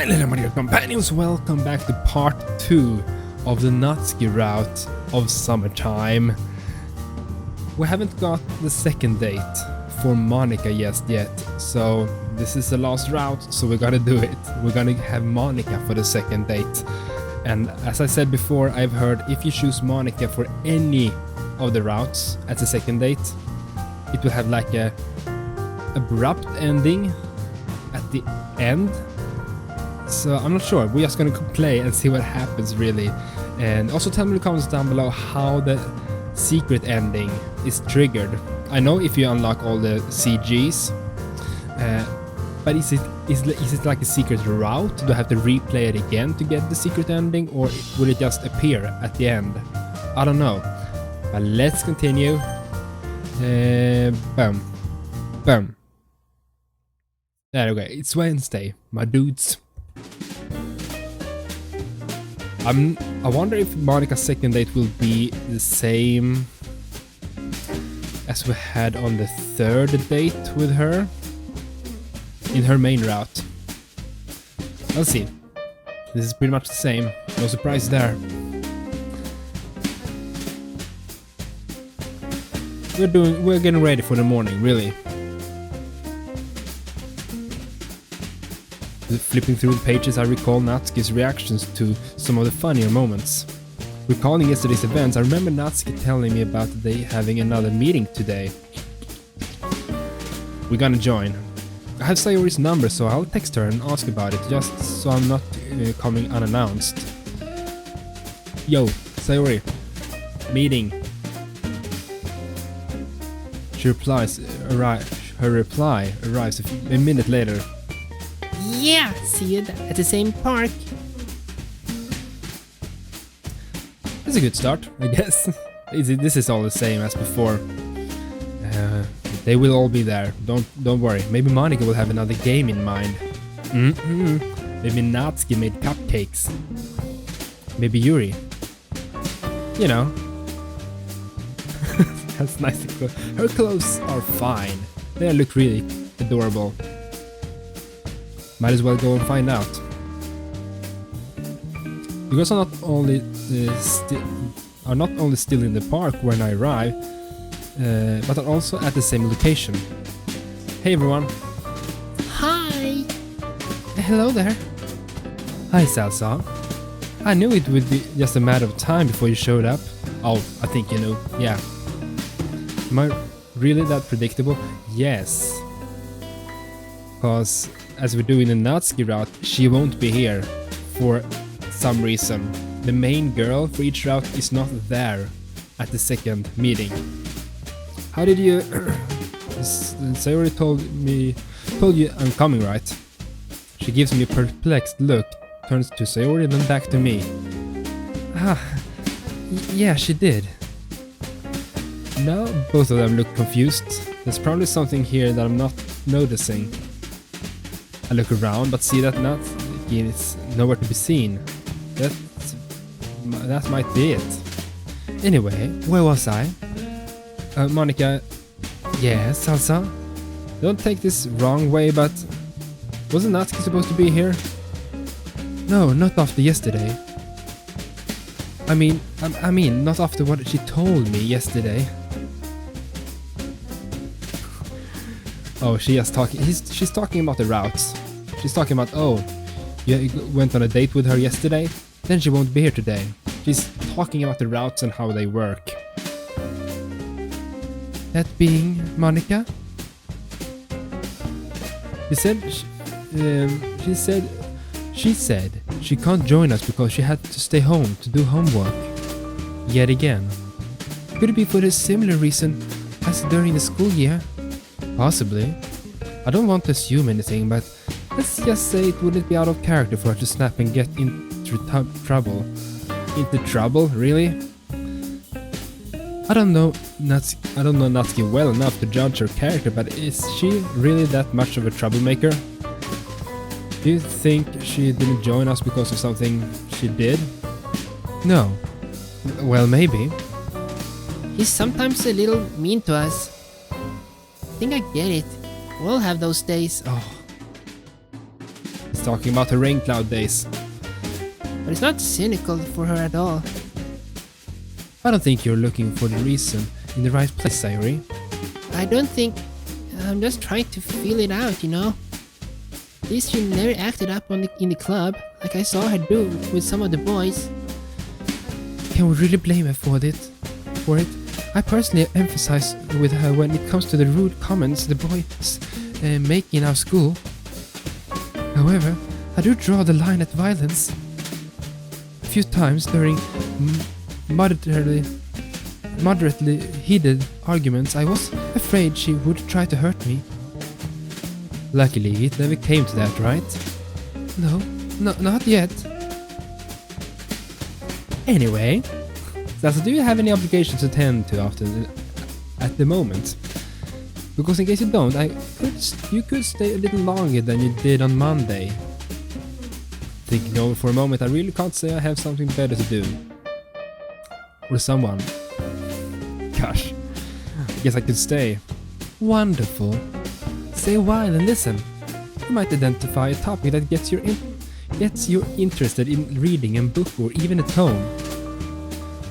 My little Monika companions, welcome back to part 2 of the Natsuki route of summertime. We haven't got the second date for Monika just yet, so this is the last route, so we gotta do it. We're gonna have Monika for the second date. And as I said before, I've heard if you choose Monika for any of the routes at the second date, it will have like a abrupt ending at the end. So I'm not sure, we're just gonna play and see what happens really. And also tell me in the comments down below how the secret ending is triggered. I know if you unlock all the CGs, but is it like a secret route? Do I have to replay it again to get the secret ending, or will it just appear at the end? I don't know. But let's continue. Boom. Boom. There we go, it's Wednesday, my dudes. I wonder if Monika's second date will be the same as we had on the third date with her in her main route. Let's see. This is pretty much the same, no surprise there. We're getting ready for the morning, really. Flipping through the pages, I recall Natsuki's reactions to some of the funnier moments. Recalling yesterday's events, I remember Natsuki telling me about they having another meeting today. We're gonna join. I have Sayori's number, so I'll text her and ask about it, just so I'm not coming unannounced. Yo, Sayori. Meeting. She replies, her reply arrives a minute later. Yeah, see you at the same park. It's a good start, I guess. This is all the same as before. They will all be there. Don't worry. Maybe Monika will have another game in mind. Maybe Natsuki made cupcakes. Maybe Yuri. You know. That's nice. Her clothes are fine. They look really adorable. Might as well go and find out. Because I'm not only still in the park when I arrive, but are also at the same location. Hey everyone. Hi. Hello there. Hi Salsa. I knew it would be just a matter of time before you showed up. Oh, I think you know. Yeah. Am I really that predictable? Yes. Because as we do in the Natsuki route, she won't be here for some reason. The main girl for each route is not there at the second meeting. How did you... Sayori told you I'm coming, right? She gives me a perplexed look, turns to Sayori and then back to me. Yeah, she did. Now both of them look confused. There's probably something here that I'm not noticing. I look around but see that Natsuki is nowhere to be seen. That might be it. Anyway, where was I? Monika. Yes, Salsa? Don't take this wrong way, but wasn't Natsuki supposed to be here? No, not after yesterday. I mean, not after what she told me yesterday. Oh, she's talking about the routes. She's talking about, oh, you went on a date with her yesterday? Then she won't be here today. She's talking about the routes and how they work. That being Monika? She said she can't join us because she had to stay home to do homework. Yet again. Could it be for a similar reason as during the school year? Possibly. I don't want to assume anything, but let's just say it wouldn't be out of character for her to snap and get into trouble. Into trouble, really? I don't know Natsuki well enough to judge her character, but is she really that much of a troublemaker? Do you think she didn't join us because of something she did? No. Well, maybe. He's sometimes a little mean to us. I think I get it. We'll have those days. Oh. She's talking about her rain cloud days. But it's not cynical for her at all. I don't think you're looking for the reason in the right place, Sayuri. I don't think... I'm just trying to feel it out, you know? At least she never acted up in the club, like I saw her do with some of the boys. Can we really blame her for it? I personally emphasize with her when it comes to the rude comments the boys make in our school. However, I do draw the line at violence. A few times during moderately heated arguments, I was afraid she would try to hurt me. Luckily, it never came to that, right? No, not yet. Anyway, so do you have any obligations to attend to at the moment? Because in case you don't, you could stay a little longer than you did on Monday. Thinking over for a moment, I really can't say I have something better to do. Or someone. Gosh, I guess I could stay. Wonderful. Stay a while and listen. You might identify a topic that gets you interested in reading a book or even a tome.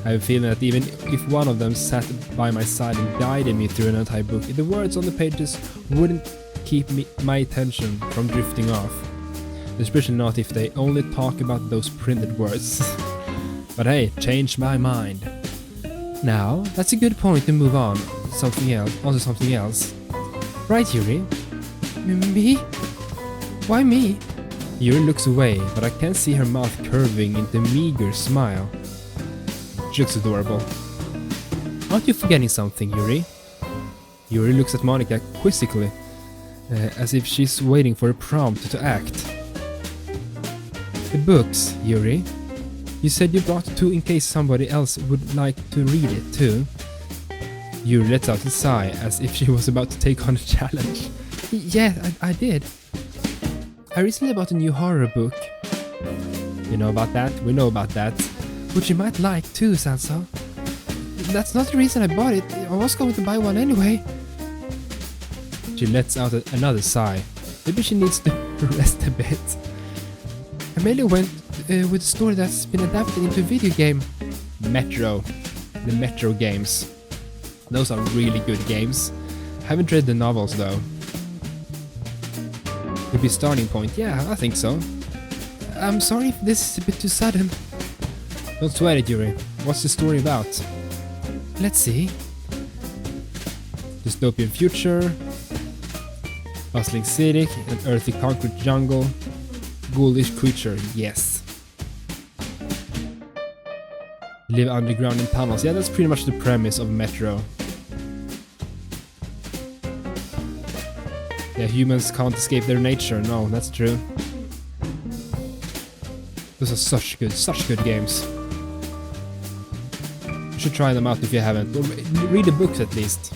I have a feeling that even if one of them sat by my side and guided me through an entire book, the words on the pages wouldn't keep my attention from drifting off. Especially not if they only talk about those printed words. But hey, change my mind. Now, that's a good point to move on to something else. Right, Yuri? Me? Why me? Yuri looks away, but I can see her mouth curving into a meager smile. She looks adorable. Aren't you forgetting something, Yuri? Yuri looks at Monika quizzically, as if she's waiting for a prompt to act. The books, Yuri. You said you brought 2 in case somebody else would like to read it too. Yuri lets out a sigh as if she was about to take on a challenge. Yeah, I did. I recently bought a new horror book. You know about that? We know about that. Which you might like too, Sansa. That's not the reason I bought it. I was going to buy one anyway. She lets out another sigh. Maybe she needs to rest a bit. I mainly went with a story that's been adapted into a video game. Metro. The Metro games. Those are really good games. Haven't read the novels though. Could be a starting point. Yeah, I think so. I'm sorry if this is a bit too sudden. Don't sweat it, Yuri. What's the story about? Let's see. Dystopian future. Bustling city. An earthy concrete jungle. Ghoulish creature. Yes. Live underground in tunnels. Yeah, that's pretty much the premise of Metro. Yeah, humans can't escape their nature. No, that's true. Those are such good games. You should try them out if you haven't. Or read the books at least.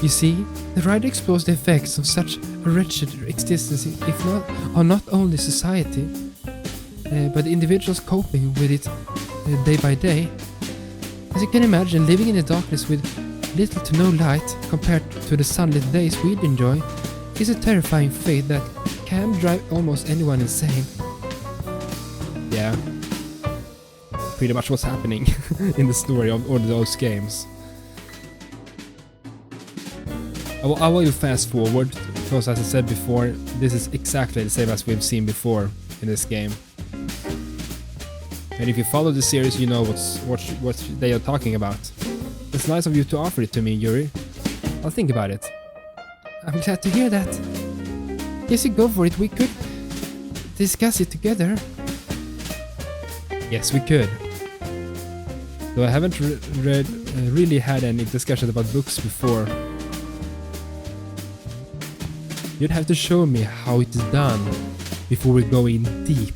You see, the writer explores the effects of such a wretched existence on not only society, but the individuals coping with it day by day. As you can imagine, living in the darkness with little to no light compared to the sunlit days we'd enjoy is a terrifying fate that can drive almost anyone insane. Yeah, pretty much what's happening in the story of all those games. I will fast forward because, as I said before, this is exactly the same as we've seen before in this game. And if you follow the series, you know what they are talking about. It's nice of you to offer it to me, Yuri. I'll think about it. I'm glad to hear that. Yes, you go for it. We could discuss it together. Yes, we could. Though I haven't really had any discussions about books before. You'd have to show me how it is done before we go in deep.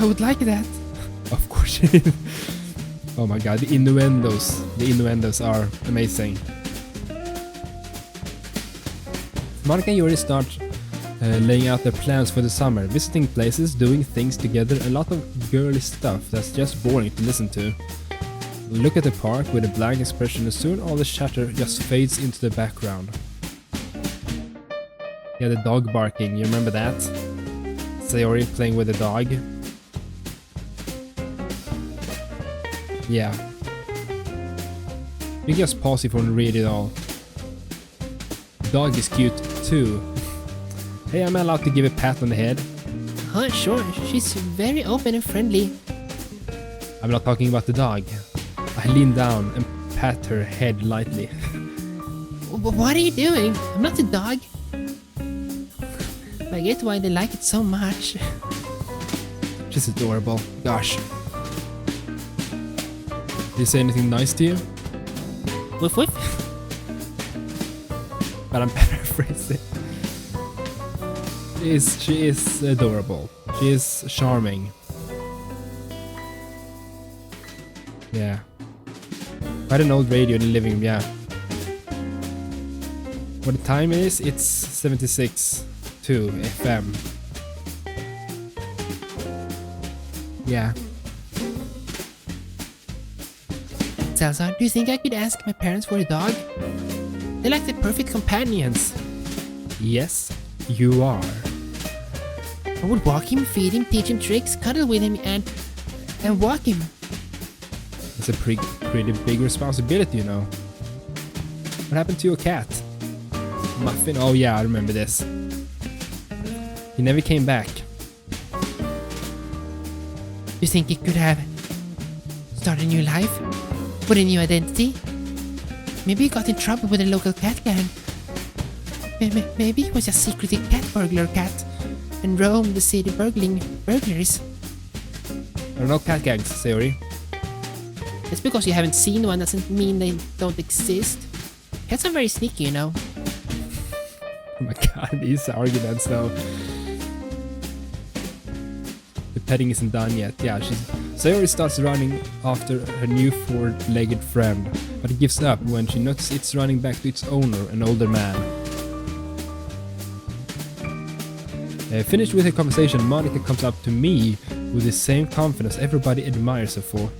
I would like that. Of course. Oh my god, the innuendos are amazing. Monika and Yuri start laying out their plans for the summer, visiting places, doing things together, a lot of girly stuff that's just boring to listen to. look at the park with a blank expression, and soon all the chatter just fades into the background. Yeah, the dog barking, you remember that? Sayori playing with the dog. Yeah. You can just pause if you want to read it all. Dog is cute too. Hey, am I allowed to give a pat on the head? Oh, sure. She's very open and friendly. I'm not talking about the dog. I lean down and pat her head lightly. What are you doing? I'm not a dog. I get why they like it so much. She's adorable. Gosh. Did you say anything nice to you? Woof woof. But I'm paraphrasing. She is adorable. She is charming. Yeah. Quite an old radio in the living room, yeah. What the time is, it's 76.2 FM. Yeah. Salsa, do you think I could ask my parents for a dog? They're like the perfect companions. Yes, you are. I would walk him, feed him, teach him tricks, cuddle with him, and walk him. It's a pretty big responsibility, you know. What happened to your cat? Muffin? Oh yeah, I remember this. He never came back. You think he could have started a new life? With a new identity? Maybe he got in trouble with a local cat gang. Maybe he was a secretly cat burglar cat and roamed the city burgling burglars. There are no cat gangs, Sayori. Just because you haven't seen one doesn't mean they don't exist. Cats are very sneaky, you know. Oh my god, these arguments though. The petting isn't done yet. Yeah, Sayori starts running after her new four-legged friend, but it gives up when she notices it's running back to its owner, an older man. Finished with her conversation, Monika comes up to me with the same confidence everybody admires her for.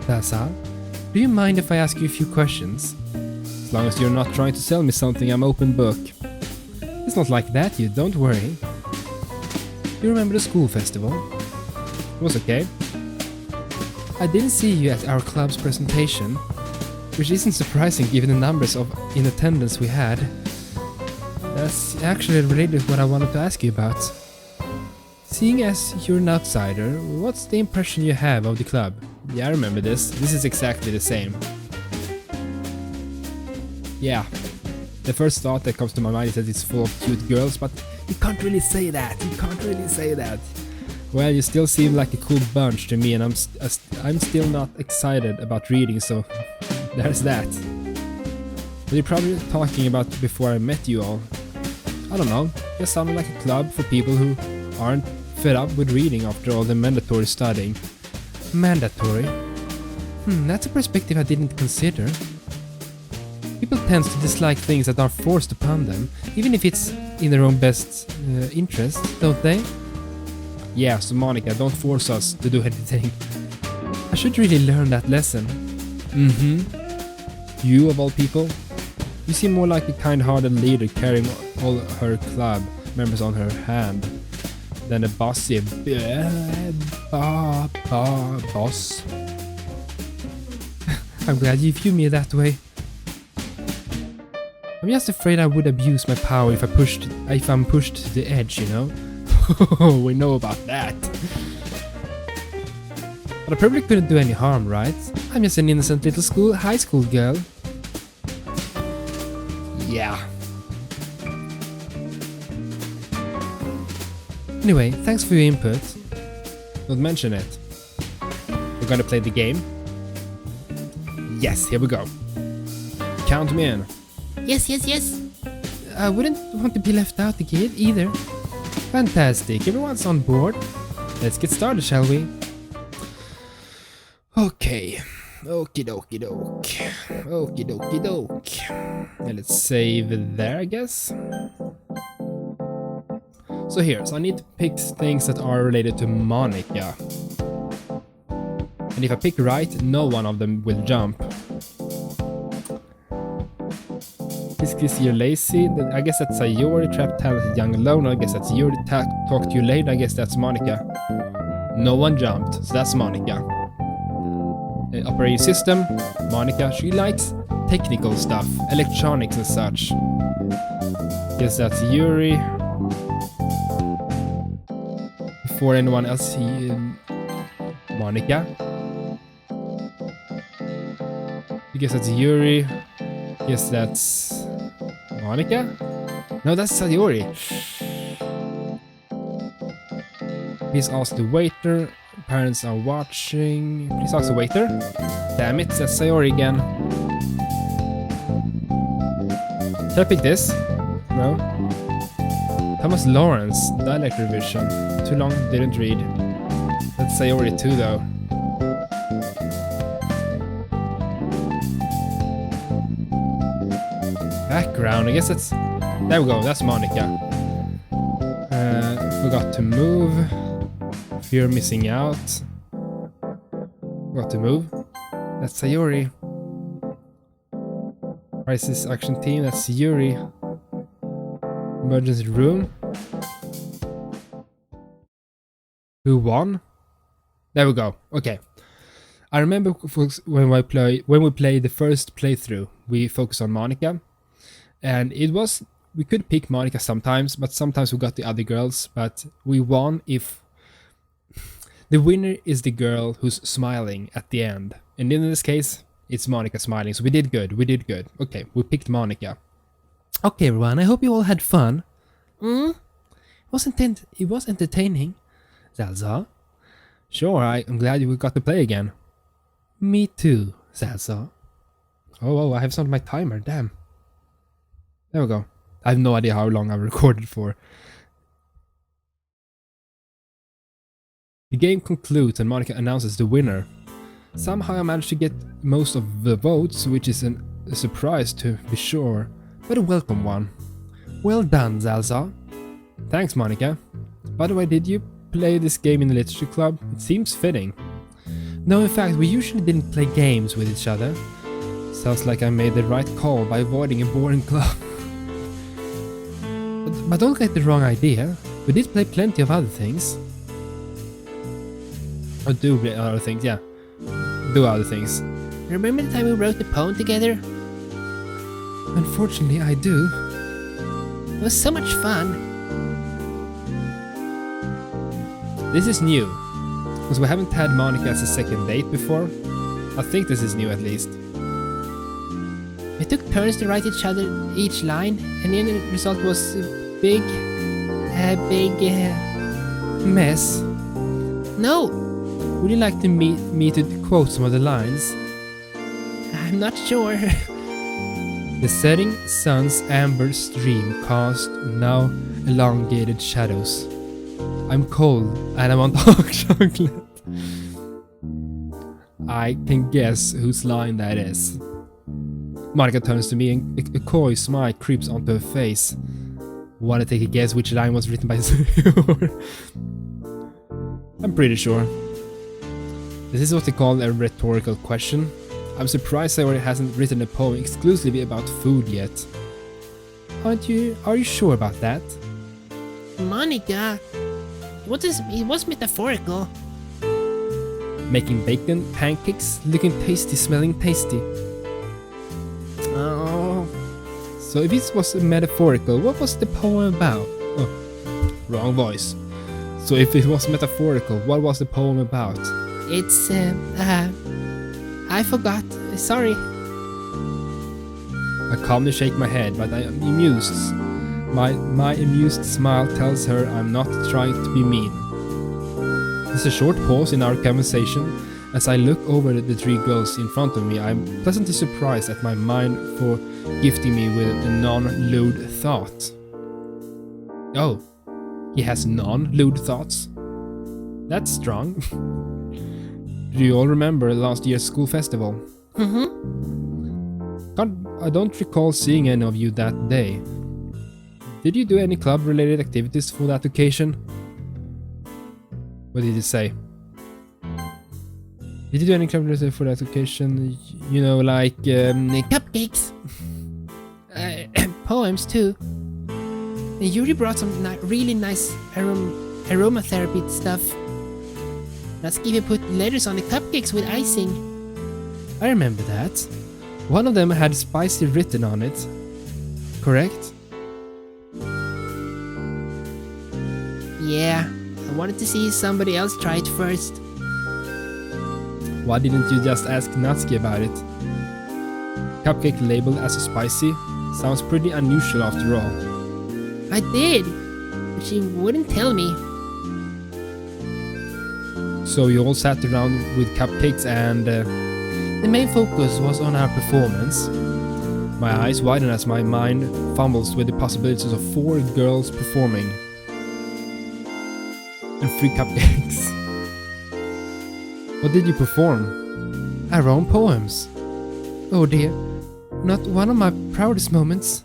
That's all. Do you mind if I ask you a few questions? As long as you're not trying to sell me something, I'm open book. It's not like that, you don't worry. You remember the school festival? It was okay. I didn't see you at our club's presentation, which isn't surprising given the numbers in attendance we had. That's actually related to what I wanted to ask you about. Seeing as you're an outsider, what's the impression you have of the club? Yeah, I remember this. This is exactly the same. Yeah. The first thought that comes to my mind is that it's full of cute girls, but you can't really say that. You can't really say that. Well, you still seem like a cool bunch to me, and I'm still not excited about reading, so there's that. What you're probably talking about before I met you all. I don't know. Just sounded like a club for people who aren't fed up with reading after all the mandatory studying. Mandatory? That's a perspective I didn't consider. People tend to dislike things that are forced upon them, even if it's in their own best interest, don't they? Yeah, so Monika, don't force us to do anything. I should really learn that lesson. You of all people? You seem more like a kind-hearted leader carrying all her club members on her hand than a bossy boss. I'm glad you view me that way. I'm just afraid I would abuse my power if I'm pushed to the edge, you know? We know about that. But I probably couldn't do any harm, right? I'm just an innocent little high school girl. Yeah. Anyway, thanks for your input. Don't mention it. We're gonna play the game? Yes, here we go. Count me in. Yes. I wouldn't want to be left out either. Fantastic, everyone's on board. Let's get started, shall we? Okay. Okie dokie doke. Okie dokie doke. And let's save there, I guess. So I need to pick things that are related to Monika. And if I pick right, no one of them will jump. This kiss you're lazy. I guess that's Sayori. Trap talented young alone. I guess that's Yuri. Talk to you later. I guess that's Monika. No one jumped, so that's Monika. Operating system, Monika. She likes technical stuff, electronics and such. Guess that's Yuri. Before anyone else, Monika. I guess that's Yuri. Guess that's Monika? No, that's Sayori. Please ask the waiter. Parents are watching. Please ask the waiter. Damn it, that's Sayori again. Can I pick this? No. Thomas Lawrence, dialect revision. Too long, didn't read. That's Sayori too, though. Background, I guess that's... There we go, that's Monika. Forgot to move. Fear missing out. Forgot to move. That's Sayori. Crisis action team, that's Yuri. Emergency room. Who won? There we go, okay. I remember when we played the first playthrough, we focused on Monika. And it was, we could pick Monika sometimes, but sometimes we got the other girls, but we won if the winner is the girl who's smiling at the end. And in this case, it's Monika smiling, so we did good. Okay, we picked Monika. Okay everyone, I hope you all had fun. It was entertaining. Zalza? Sure, I'm glad we got to play again. Me too, Zalza. Oh, I have some on my timer, damn. There we go. I have no idea how long I've recorded for. The game concludes and Monika announces the winner. Somehow I managed to get most of the votes, which is a surprise to be sure, but a welcome one. Well done, Zalza. Thanks, Monika. By the way, did you play this game in the literature club? It seems fitting. No, in fact, we usually didn't play games with each other. Sounds like I made the right call by avoiding a boring club. But don't get the wrong idea. We did play plenty of other things. Or do other things, yeah. Do other things. Remember the time we wrote the poem together? Unfortunately, I do. It was so much fun. This is new. Because we haven't had Monika as a second date before. I think this is new at least. We took turns to write each line, and the end result was a big mess. No! Would you like me to quote some of the lines? I'm not sure. The setting sun's amber stream cast now elongated shadows. I'm cold and I want hot chocolate. I can guess whose line that is. Monika turns to me and a coy smile creeps onto her face. Wanna take a guess which line was written by Sayori? I'm pretty sure. This is what they call a rhetorical question. I'm surprised Sayori hasn't written a poem exclusively about food yet. Are you sure about that? Monika, it was metaphorical. Making bacon, pancakes, looking tasty, smelling tasty. Oh. So if it was metaphorical, what was the poem about? Oh, wrong voice. So if it was metaphorical, what was the poem about? It's, I forgot. Sorry. I calmly shake my head, but I am amused. My amused smile tells her I'm not trying to be mean. There's a short pause in our conversation. As I look over the three girls in front of me, I'm pleasantly surprised at my mind for gifting me with a non-lewd thought. Oh, he has non-lewd thoughts? That's strong. Do you all remember last year's school festival? I don't recall seeing any of you that day. Did you do any club-related activities for that occasion? What did he say? Did you do any clever for that occasion? You know, like Cupcakes. Poems too. Yuri brought some really nice aromatherapy stuff. Natsuki even put letters on the cupcakes with icing. I remember that. One of them had spicy written on it. Correct? Yeah, I wanted to see somebody else try it first. Why didn't you just ask Natsuki about it? Cupcake labeled as spicy? Sounds pretty unusual after all. I did, but she wouldn't tell me. So you all sat around with cupcakes and the main focus was on our performance. My eyes widen as my mind fumbles with the possibilities of 4 girls performing. And 3 cupcakes. What did you perform? Our own poems. Oh dear, not one of my proudest moments.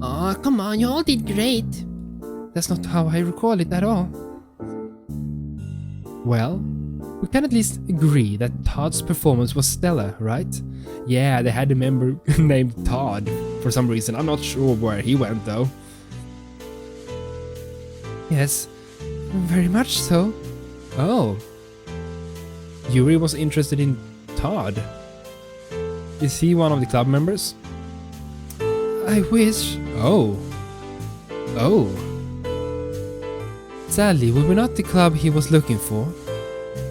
Aw, come on, you all did great. That's not how I recall it at all. Well, we can at least agree that Todd's performance was stellar, right? Yeah, they had a member named Todd for some reason. I'm not sure where he went though. Yes, very much so. Oh. Yuri was interested in Todd. Is he one of the club members? I wish. Oh. Oh. Sadly, we were not the club he was looking for.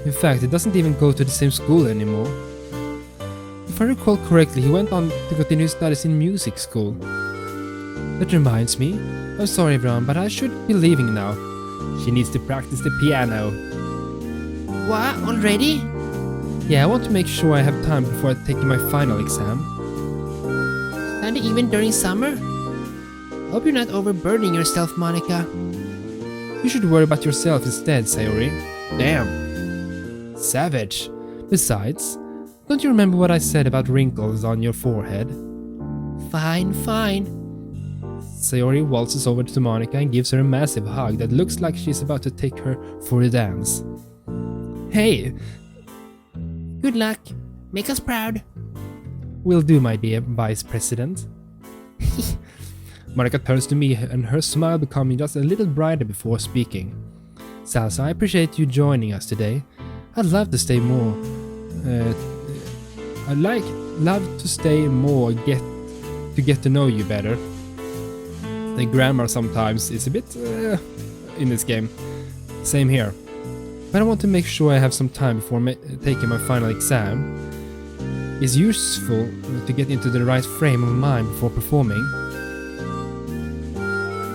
In fact, he doesn't even go to the same school anymore. If I recall correctly, he went on to continue his studies in music school. That reminds me, I'm sorry everyone, but I should be leaving now. She needs to practice the piano. What, already? Yeah, I want to make sure I have time before I take my final exam. And even during summer? Hope you're not overburdening yourself, Monika. You should worry about yourself instead, Sayori. Damn. Savage. Besides, don't you remember what I said about wrinkles on your forehead? Fine, fine. Sayori waltzes over to Monika and gives her a massive hug that looks like she's about to take her for a dance. Hey! Good luck. Make us proud. Will do, my dear Vice President. Monika turns to me and her smile becoming just a little brighter before speaking. Salsa, I appreciate you joining us today. I'd love to stay more. Love to stay more, get to know you better. The grammar sometimes is a bit in this game. Same here. But I want to make sure I have some time before taking my final exam. It's useful to get into the right frame of mind before performing.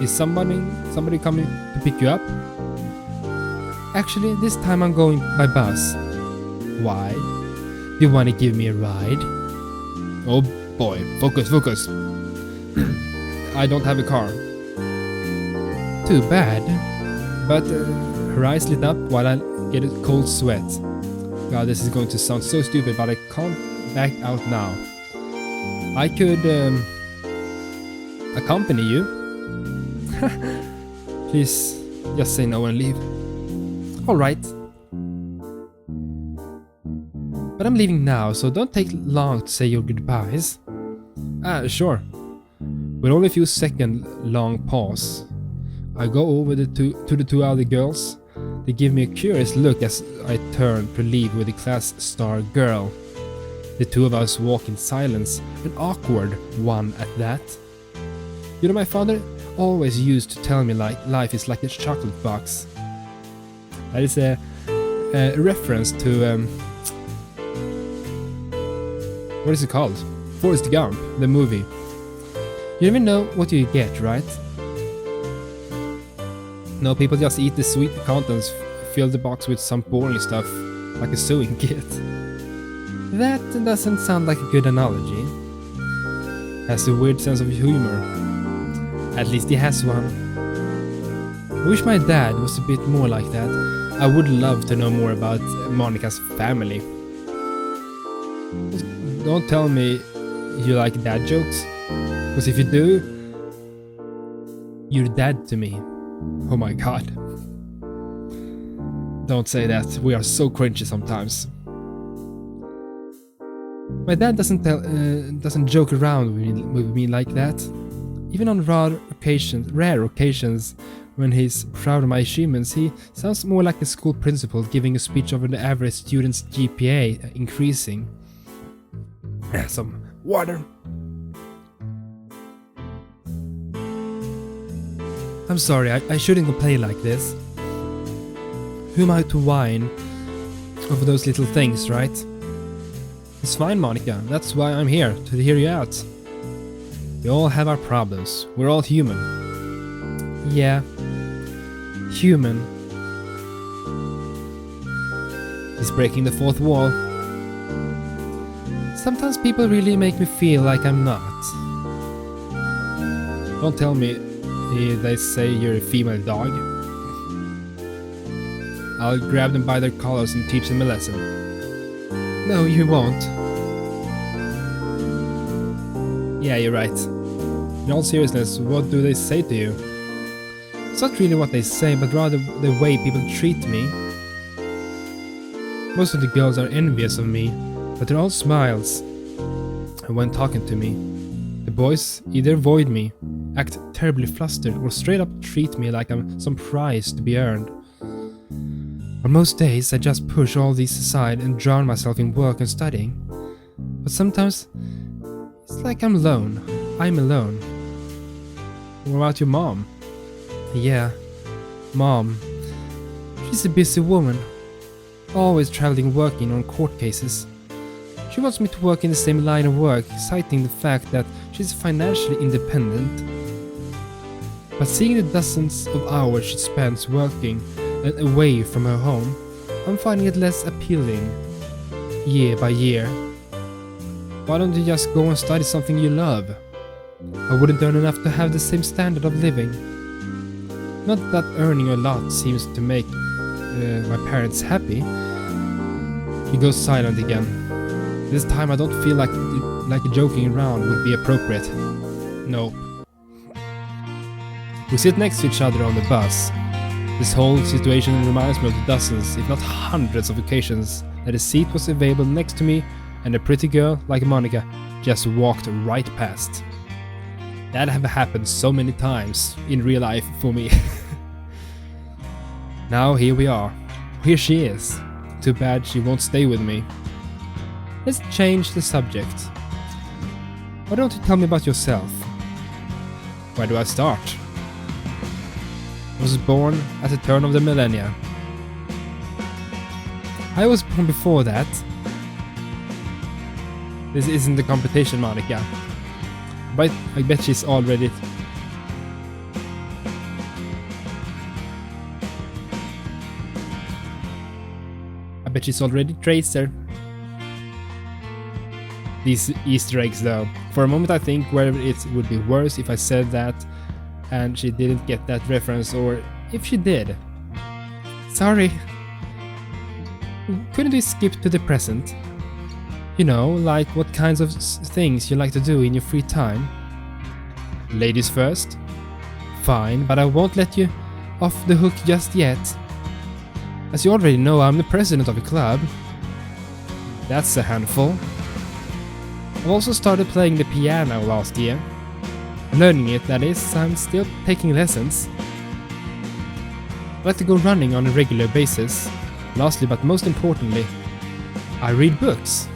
Is somebody coming to pick you up? Actually, this time I'm going by bus. Why? Do you want to give me a ride? Oh boy, focus. I don't have a car. Too bad. But her eyes lit up while I get a cold sweat. God, this is going to sound so stupid, but I can't back out now. I could accompany you. Please, just say no and leave. Alright. But I'm leaving now, so don't take long to say your goodbyes. Sure. With only a few second long pause, I go over to the 2 other girls. They give me a curious look as I turn to leave with the class star girl. The 2 of us walk in silence, an awkward one at that. You know, my father always used to tell me like life is like a chocolate box. That is a reference to what is it called? Forrest Gump, the movie. You never know what you get, right? No, people just eat the sweet contents, fill the box with some boring stuff, like a sewing kit. That doesn't sound like a good analogy. Has a weird sense of humor. At least he has one. I wish my dad was a bit more like that. I would love to know more about Monika's family. Don't tell me you like dad jokes, because if you do, you're dad to me. Oh my god. Don't say that, we are so cringy sometimes. My dad doesn't joke around with me like that. Even on rare occasions, when he's proud of my achievements, he sounds more like a school principal giving a speech over the average student's GPA increasing. Some water. I'm sorry, I shouldn't complain like this. Who am I to whine over those little things, right? It's fine, Monika. That's why I'm here, to hear you out. We all have our problems. We're all human. Yeah. Human. He's breaking the fourth wall. Sometimes people really make me feel like I'm not. Don't tell me they say you're a female dog. I'll grab them by their collars and teach them a lesson. No, you won't. Yeah, you're right. In all seriousness, what do they say to you? It's not really what they say, but rather the way people treat me. Most of the girls are envious of me, but they're all smiles when talking to me. The boys either avoid me, act terribly flustered, or straight up treat me like I'm some prize to be earned. On most days I just push all these aside and drown myself in work and studying. But sometimes it's like I'm alone. I'm alone. What about your mom? Yeah, Mom. She's a busy woman. Always traveling working on court cases. She wants me to work in the same line of work, citing the fact that she's financially independent. But seeing the dozens of hours she spends working and away from her home, I'm finding it less appealing, year by year. Why don't you just go and study something you love? I wouldn't earn enough to have the same standard of living. Not that earning a lot seems to make my parents happy. He goes silent again. This time I don't feel like joking around would be appropriate. Nope. We sit next to each other on the bus. This whole situation reminds me of the dozens, if not hundreds of occasions that a seat was available next to me and a pretty girl like Monika just walked right past. That have happened so many times in real life for me. Now here we are. Here she is. Too bad she won't stay with me. Let's change the subject. Why don't you tell me about yourself? Where do I start? I was born at the turn of the millennia. I was born before that. This isn't a competition, Monika. But I bet she's already... traced her. These Easter eggs though. For a moment I think whether it would be worse if I said that and she didn't get that reference, or if she did. Sorry. Couldn't we skip to the present? You know, like what kinds of things you like to do in your free time? Ladies first? Fine, but I won't let you off the hook just yet. As you already know, I'm the president of a club. That's a handful. I've also started playing the piano last year. Learning it, that is. I'm still taking lessons. I like to go running on a regular basis. Lastly, but most importantly, I read books.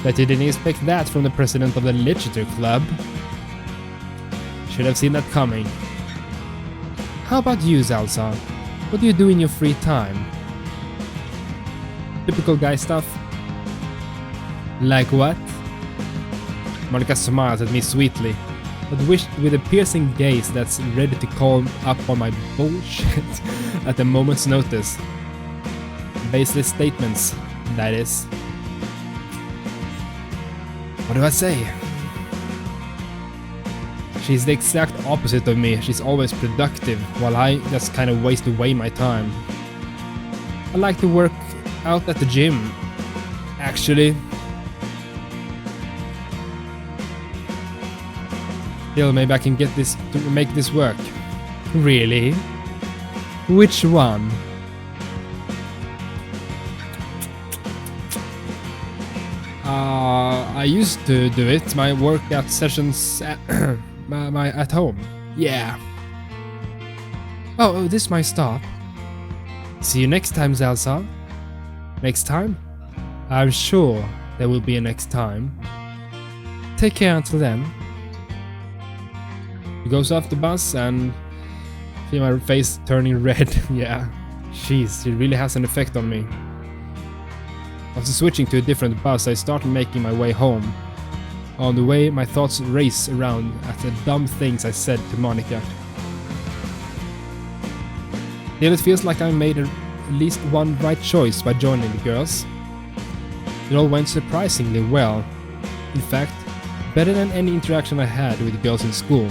Bet you didn't expect that from the president of the literature club. Should have seen that coming. How about you, Salsa? What do you do in your free time? Typical guy stuff. Like what? Monika smiled at me sweetly, but wished with a piercing gaze that's ready to call up on my bullshit at a moment's notice. Baseless statements, that is. What do I say? She's the exact opposite of me. She's always productive, while I just kind of waste away my time. I like to work out at the gym, actually. Still, maybe I can get this to make this work. Really? Which one? I used to do it. My workout sessions at, at home. Yeah. Oh, this might stop. See you next time, Zelsa. Next time? I'm sure there will be a next time. Take care until then. He goes off the bus and see my face turning red. Yeah. Jeez, it really has an effect on me. After switching to a different bus, I started making my way home. On the way, my thoughts race around at the dumb things I said to Monika. Still, it feels like I made at least one right choice by joining the girls. It all went surprisingly well. In fact, better than any interaction I had with girls in school.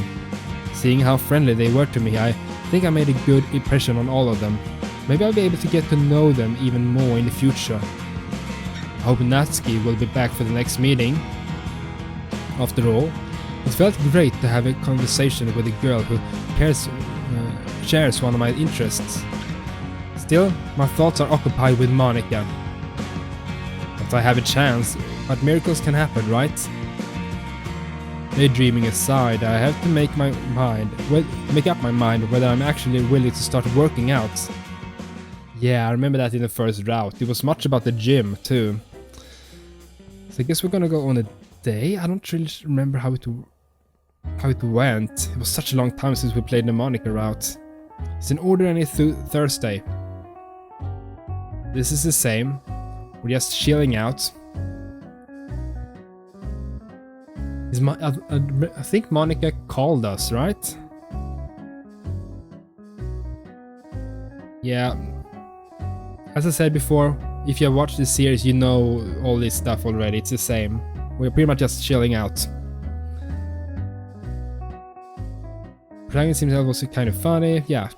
Seeing how friendly they were to me, I think I made a good impression on all of them. Maybe I'll be able to get to know them even more in the future. I hope Natsuki will be back for the next meeting. After all, it felt great to have a conversation with a girl who shares one of my interests. Still, my thoughts are occupied with Monika. If I have a chance, but miracles can happen, right? Daydreaming aside, I have to make up my mind whether I'm actually willing to start working out. Yeah, I remember that in the first route. It was much about the gym too. So I guess we're gonna go on a day. I don't really remember how it went. It was such a long time since we played the Monika route. It's an ordinary Thursday. This is the same. We're just chilling out. I think Monika called us, right? Yeah. As I said before, if you have watched this series, you know all this stuff already. It's the same. We're pretty much just chilling out. Protagonist himself was kind of funny, yeah.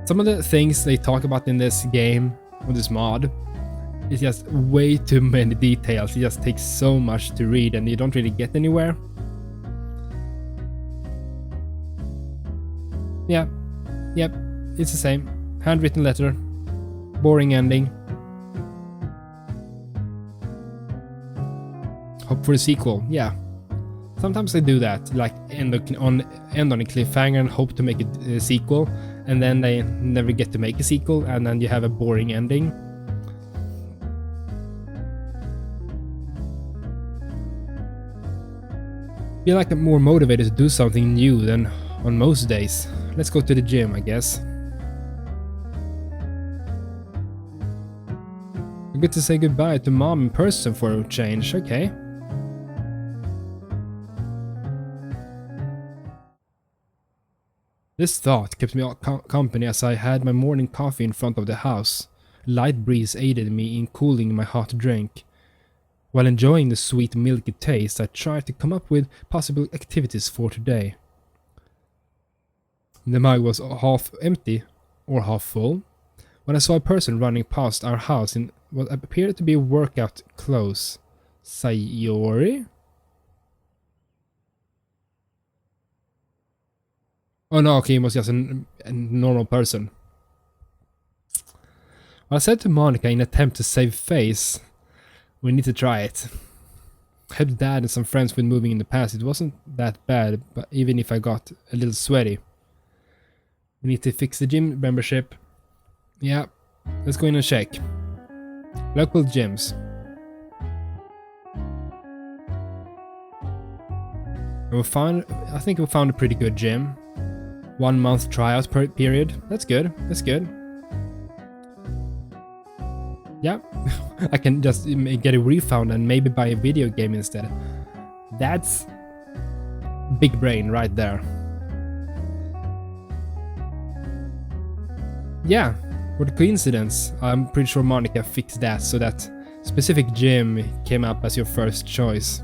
Some of the things they talk about in this game, or this mod, is just way too many details. It just takes so much to read and you don't really get anywhere. Yeah, yep, it's the same. Handwritten letter, boring ending. Hope for a sequel, yeah. Sometimes they do that, like end on a cliffhanger and hope to make a sequel, and then they never get to make a sequel, and then you have a boring ending. Feel like I'm more motivated to do something new than on most days. Let's go to the gym, I guess. I get to say goodbye to Mom in person for a change, okay. This thought kept me company as I had my morning coffee in front of the house. A light breeze aided me in cooling my hot drink. While enjoying the sweet milky taste, I tried to come up with possible activities for today. The mug was half empty, or half full, when I saw a person running past our house in what appeared to be workout clothes. Sayori? Oh no, okay, he was just a normal person. I said to Monika in an attempt to save face, we need to try it. I had dad and some friends with moving in the past. It wasn't that bad, but even if I got a little sweaty. We need to fix the gym membership. Yeah, let's go in and check. Local gyms. I think we found a pretty good gym. 1 month tryout period. That's good. That's good. Yeah, I can just get a refund and maybe buy a video game instead. That's big brain right there. Yeah, what a coincidence. I'm pretty sure Monika fixed that so that specific gym came up as your first choice.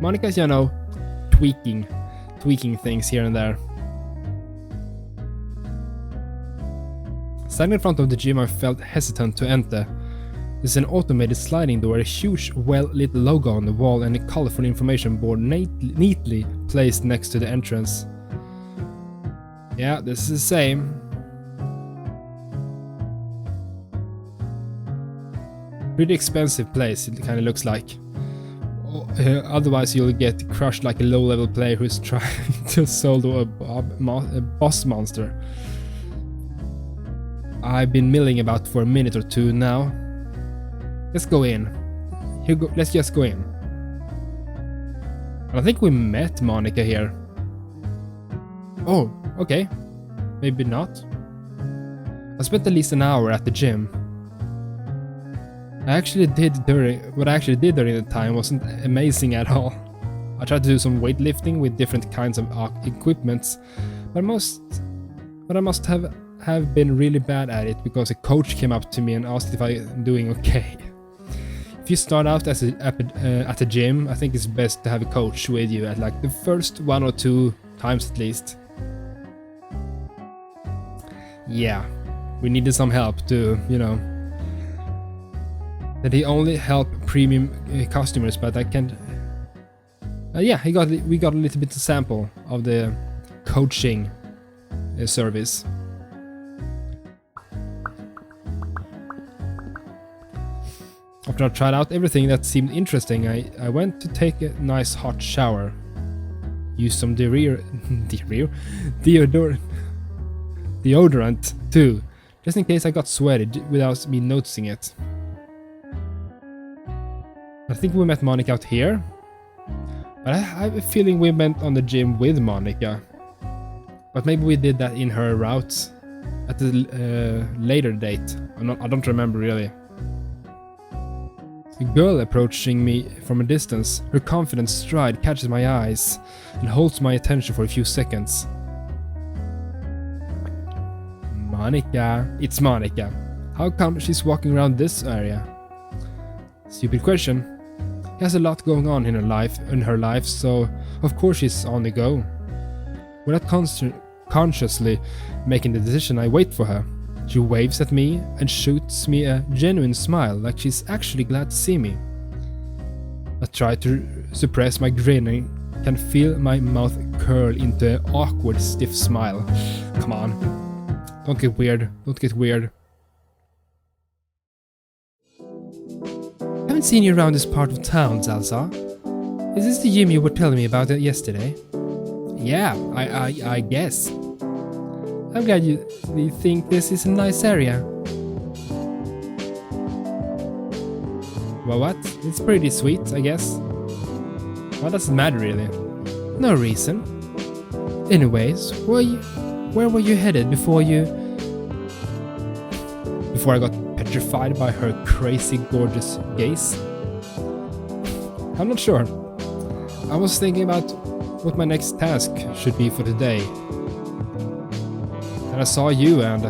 Monika's, you know, tweaking things here and there. Standing in front of the gym, I felt hesitant to enter. There's an automated sliding door, a huge, well-lit logo on the wall, and a colorful information board neatly placed next to the entrance. Yeah, this is the same. Pretty expensive place, it kind of looks like. Otherwise you'll get crushed like a low-level player who's trying to solo a boss monster. I've been milling about for a minute or two now. Let's go in. Let's just go in. I think we met Monika here. Oh, okay. Maybe not. I spent at least an hour at the gym. What I actually did during the time wasn't amazing at all. I tried to do some weightlifting with different kinds of equipments, but I must have been really bad at it because a coach came up to me and asked if I'm doing okay. If you start out at a gym, I think it's best to have a coach with you at like the first 1 or 2 times at least. Yeah, we needed some help to, you know. That he only help premium customers, but I can't. Yeah, we got a little bit of sample of the coaching service. After I tried out everything that seemed interesting, I went to take a nice hot shower. Use some deodorant too, just in case I got sweaty without me noticing it. I think we met Monika out here, but I have a feeling we went on the gym with Monika. But maybe we did that in her route at a later date. I don't remember really. A girl approaching me from a distance, her confident stride catches my eyes and holds my attention for a few seconds. Monika, it's Monika. How come she's walking around this area? Stupid question. She has a lot going on in her life, so of course she's on the go. Without consciously making the decision, I wait for her. She waves at me and shoots me a genuine smile, like she's actually glad to see me. I try to suppress my grin and can feel my mouth curl into an awkward, stiff smile. Come on. Don't get weird. Don't get weird. Haven't seen you around this part of town, Salsa. Is this the gym you were telling me about yesterday? Yeah, I guess. I'm glad you think this is a nice area. Well, what? It's pretty sweet, I guess. What does it matter, really? No reason. Anyways, where were you headed before I got petrified by her crazy gorgeous gaze? I'm not sure. I was thinking about what my next task should be for the day. And I saw you and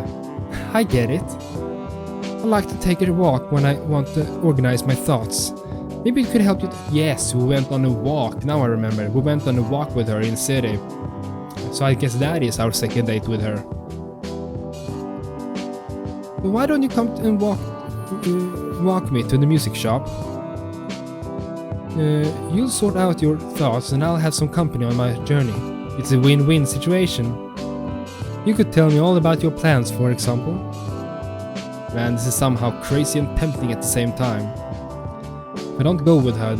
I get it. I like to take a walk when I want to organize my thoughts. Maybe it could help you. Yes, we went on a walk. Now I remember. We went on a walk with her in the city. So I guess that is our second date with her. But why don't you come and walk me to the music shop? You'll sort out your thoughts and I'll have some company on my journey. It's a win-win situation. You could tell me all about your plans, for example. Man, this is somehow crazy and tempting at the same time. If I don't go with her,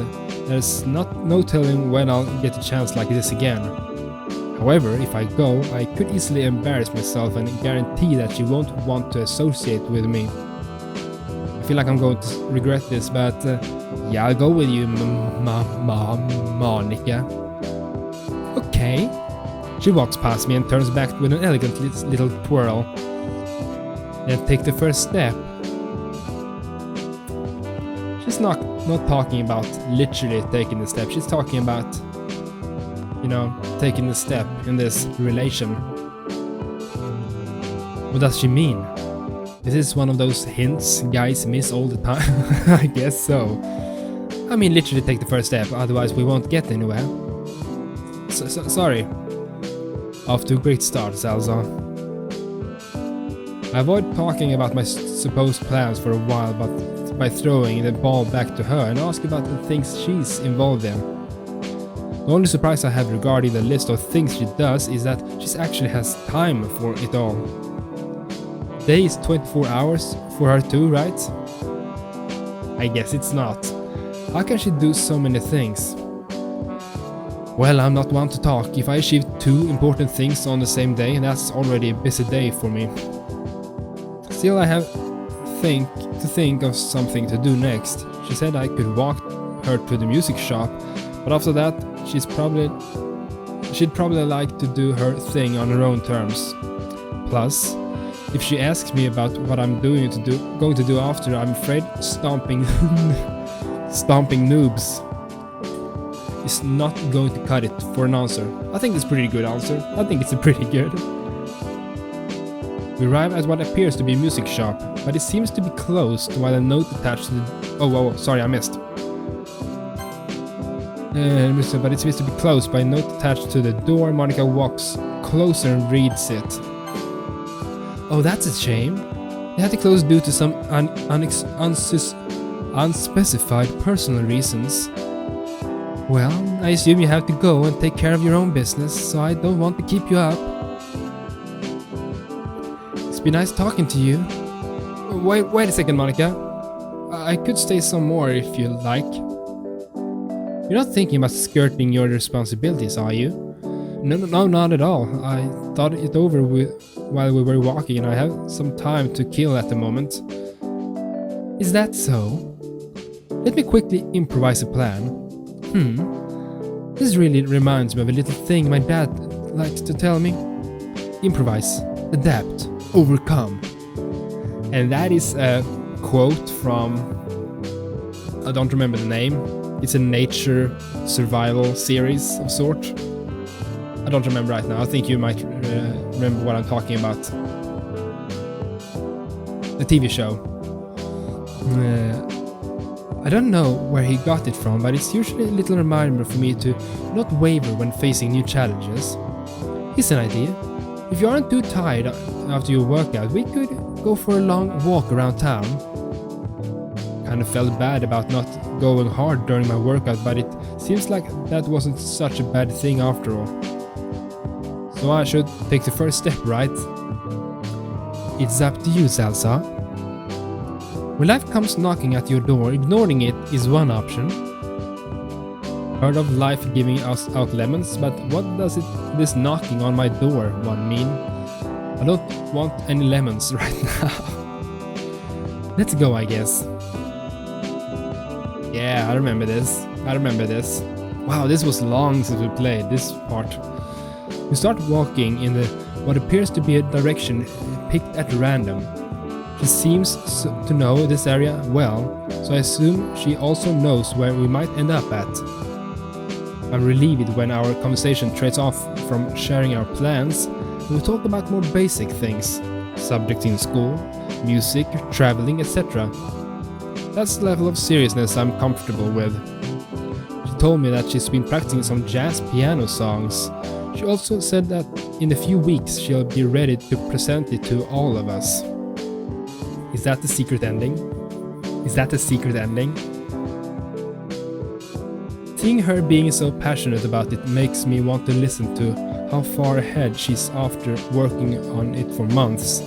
there's no telling when I'll get a chance like this again. However, if I go, I could easily embarrass myself and guarantee that she won't want to associate with me. I feel like I'm going to regret this, but yeah, I'll go with you, Monika. Okay. She walks past me and turns back with an elegant little twirl. Then take the first step. She's not talking about literally taking the step. She's talking about, you know, taking the step in this relation. What does she mean? Is this one of those hints guys miss all the time? I guess so. I mean, literally take the first step, otherwise we won't get anywhere. Sorry. Off to a great start, Salza. I avoid talking about my supposed plans for a while, but by throwing the ball back to her and ask about the things she's involved in. The only surprise I have regarding the list of things she does is that she actually has time for it all. Day is 24 hours for her too, right? I guess it's not. How can she do so many things? Well, I'm not one to talk. If I achieve 2 important things on the same day, that's already a busy day for me. Still, I have to think of something to do next. She said I could walk her to the music shop, but after that, she'd probably like to do her thing on her own terms. Plus, if she asks me about what I'm going to do after, I'm afraid stomping noobs is not going to cut it for an answer. I think it's a pretty good answer. I think it's a pretty good. We arrive at what appears to be a music shop, but it seems to be closed while a note attached to the... Oh, sorry, I missed. But it seems to be closed by a note attached to the door. Monika walks closer and reads it. Oh, that's a shame. They had to close due to some unspecified personal reasons. Well, I assume you have to go and take care of your own business, so I don't want to keep you up. It's been nice talking to you. Wait a second, Monika. I could stay some more if you like. You're not thinking about skirting your responsibilities, are you? No, not at all. I thought it over while we were walking, and I have some time to kill at the moment. Is that so? Let me quickly improvise a plan. This really reminds me of a little thing my dad likes to tell me. Improvise, adapt, overcome. And that is a quote from... I don't remember the name. It's a nature survival series of sort. I don't remember right now. I think you might remember what I'm talking about. The TV show. I don't know where he got it from, but it's usually a little reminder for me to not waver when facing new challenges. Here's an idea. If you aren't too tired after your workout, we could go for a long walk around town. Kind of felt bad about not going hard during my workout, but it seems like that wasn't such a bad thing after all. So I should take the first step, right? It's up to you, Salsa. When life comes knocking at your door, ignoring it is one option. Heard of life giving us out lemons, but what does this knocking on my door one mean? I don't want any lemons right now. Let's go, I guess. Yeah, I remember this. Wow, this was long since we played this part. We start walking in what appears to be a direction picked at random. She seems to know this area well, so I assume she also knows where we might end up at. I'm relieved when our conversation trades off from sharing our plans and we talk about more basic things, subjects in school, music, traveling, etc. That's the level of seriousness I'm comfortable with. She told me that she's been practicing some jazz piano songs. She also said that in a few weeks she'll be ready to present it to all of us. Is that the secret ending? Seeing her being so passionate about it makes me want to listen to how far ahead she's after working on it for months.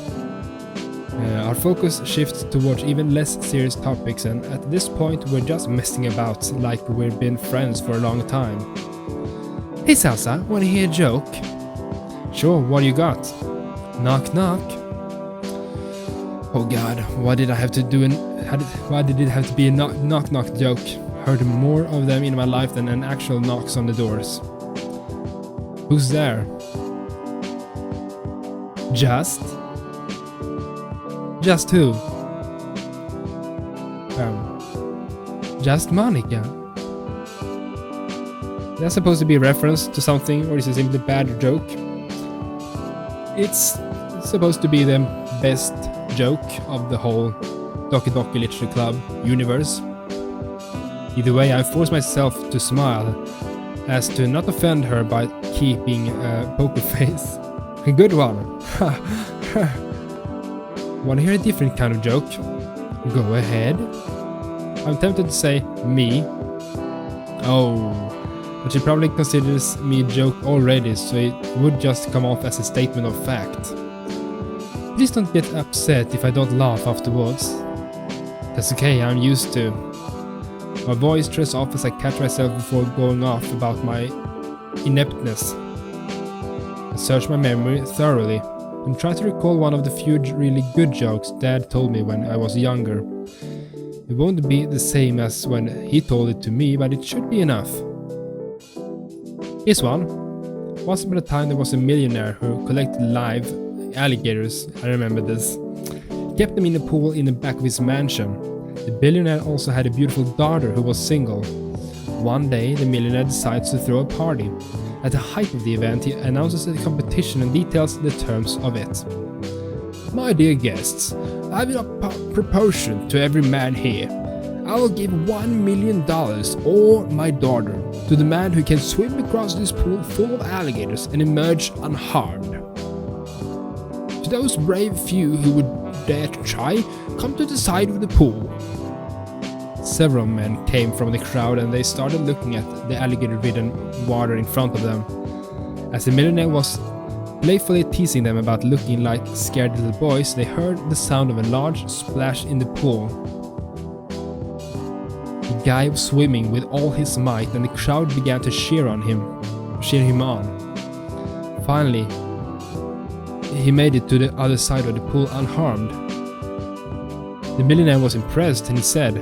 Our focus shifts towards even less serious topics, and at this point we're just messing about like we've been friends for a long time. Hey Salsa, wanna hear a joke? Sure, what do you got? Knock knock. Oh god, why did I have to do why did it have to be a knock knock joke? Heard more of them in my life than an actual knocks on the doors. Who's there? Just who? Just Monika. That's supposed to be a reference to something, or is it simply a bad joke? It's supposed to be the best joke of the whole Doki Doki Literature Club universe. Either way, I force myself to smile, as to not offend her by keeping a poker face. A good one. Wanna hear a different kind of joke? Go ahead. I'm tempted to say me. Oh, but she probably considers me a joke already, so it would just come off as a statement of fact. Please don't get upset if I don't laugh afterwards. That's okay, I'm used to. My voice trails off as I catch myself before going off about my ineptness. I search my memory thoroughly and try to recall one of the few really good jokes Dad told me when I was younger. It won't be the same as when he told it to me, but it should be enough. Here's one. Once upon a time there was a millionaire who collected live alligators. I remember this. He kept them in a pool in the back of his mansion. The billionaire also had a beautiful daughter who was single. One day the millionaire decides to throw a party. At the height of the event he announces the competition and details the terms of it. My dear guests, I will propose to every man here. I will give $1 million or my daughter to the man who can swim across this pool full of alligators and emerge unharmed. To those brave few who would dare to try, come to the side of the pool. Several men came from the crowd and they started looking at the alligator-ridden water in front of them. As the millionaire was playfully teasing them about looking like scared little boys, they heard the sound of a large splash in the pool. The guy was swimming with all his might and the crowd began to cheer him on. Finally, he made it to the other side of the pool unharmed. The millionaire was impressed and he said,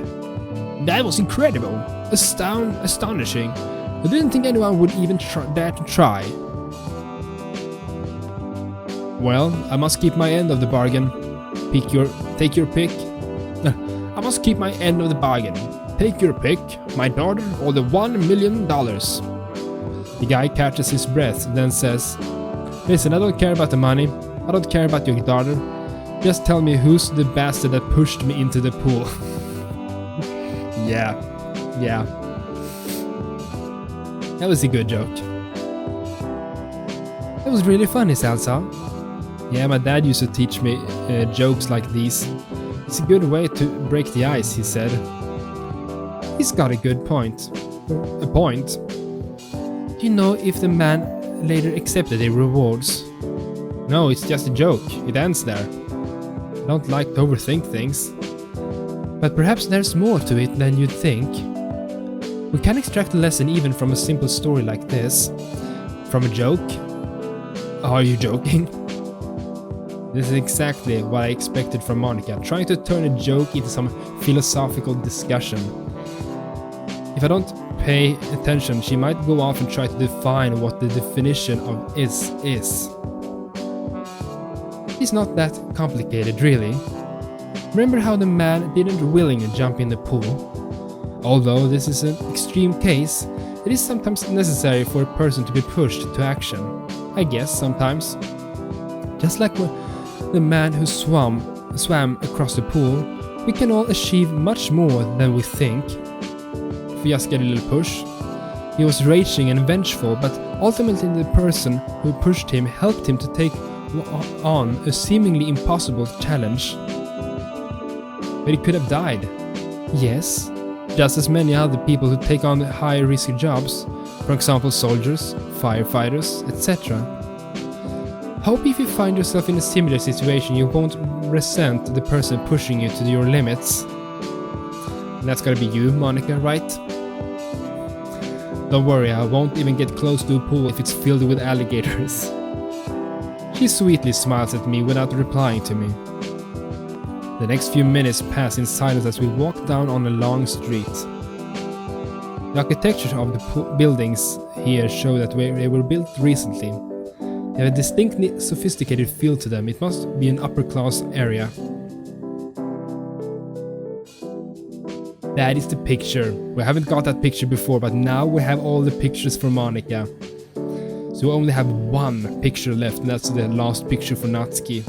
"That was incredible, astonishing. I didn't think anyone would even dare to try." Well, I must keep my end of the bargain. Take your pick. I must keep my end of the bargain. Take your pick, my daughter or the $1 million. The guy catches his breath, then says, "Listen, I don't care about the money. I don't care about your daughter. Just tell me who's the bastard that pushed me into the pool." Yeah. That was a good joke. That was really funny, Salsa. Yeah, my dad used to teach me jokes like these. It's a good way to break the ice, he said. He's got a good point. A point? Do you know if the man later accepted the rewards? No, it's just a joke. It ends there. I don't like to overthink things. But perhaps there's more to it than you'd think. We can extract a lesson even from a simple story like this. From a joke? Are you joking? This is exactly what I expected from Monika, trying to turn a joke into some philosophical discussion. If I don't pay attention, she might go off and try to define what the definition of is. It's not that complicated, really. Remember how the man didn't willingly jump in the pool? Although this is an extreme case, it is sometimes necessary for a person to be pushed to action. I guess sometimes. Just like the man who swam across the pool, we can all achieve much more than we think. If we just get a little push. He was raging and vengeful, but ultimately the person who pushed him helped him to take on a seemingly impossible challenge. But he could have died. Yes, just as many other people who take on high-risk jobs, for example soldiers, firefighters, etc. Hope if you find yourself in a similar situation you won't resent the person pushing you to your limits. And that's gotta be you, Monika, right? Don't worry, I won't even get close to a pool if it's filled with alligators. She sweetly smiles at me without replying to me. The next few minutes pass in silence as we walk down on a long street. The architecture of the buildings here show that they were built recently. They have a distinctly sophisticated feel to them. It must be an upper-class area. That is the picture. We haven't got that picture before, but now we have all the pictures for Monika. So we only have one picture left, and that's the last picture for Natsuki.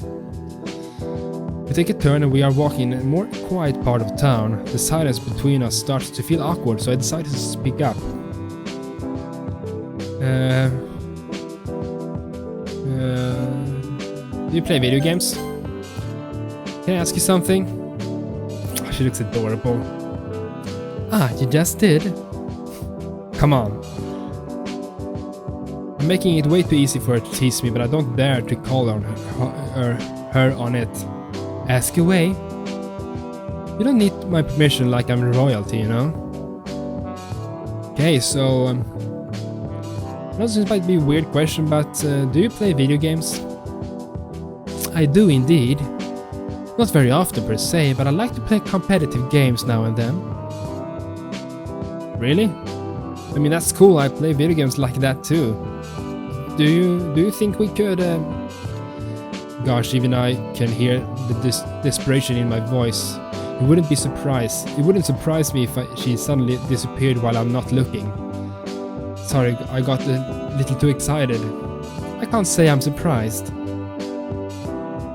We take a turn and we are walking in a more quiet part of town. The silence between us starts to feel awkward, so I decided to speak up. Do you play video games? Can I ask you something? Oh, she looks adorable. Ah, you just did? Come on. I'm making it way too easy for her to tease me, but I don't dare to call on her on it. Ask away. You don't need my permission like I'm royalty, you know? Okay, so... I know this might be a weird question, but do you play video games? I do indeed. Not very often per se, but I like to play competitive games now and then. Really? I mean, that's cool, I play video games like that too. Do you think we could... Gosh, even I can hear the desperation in my voice. It wouldn't surprise me if she suddenly disappeared while I'm not looking. Sorry, I got a little too excited. I can't say I'm surprised.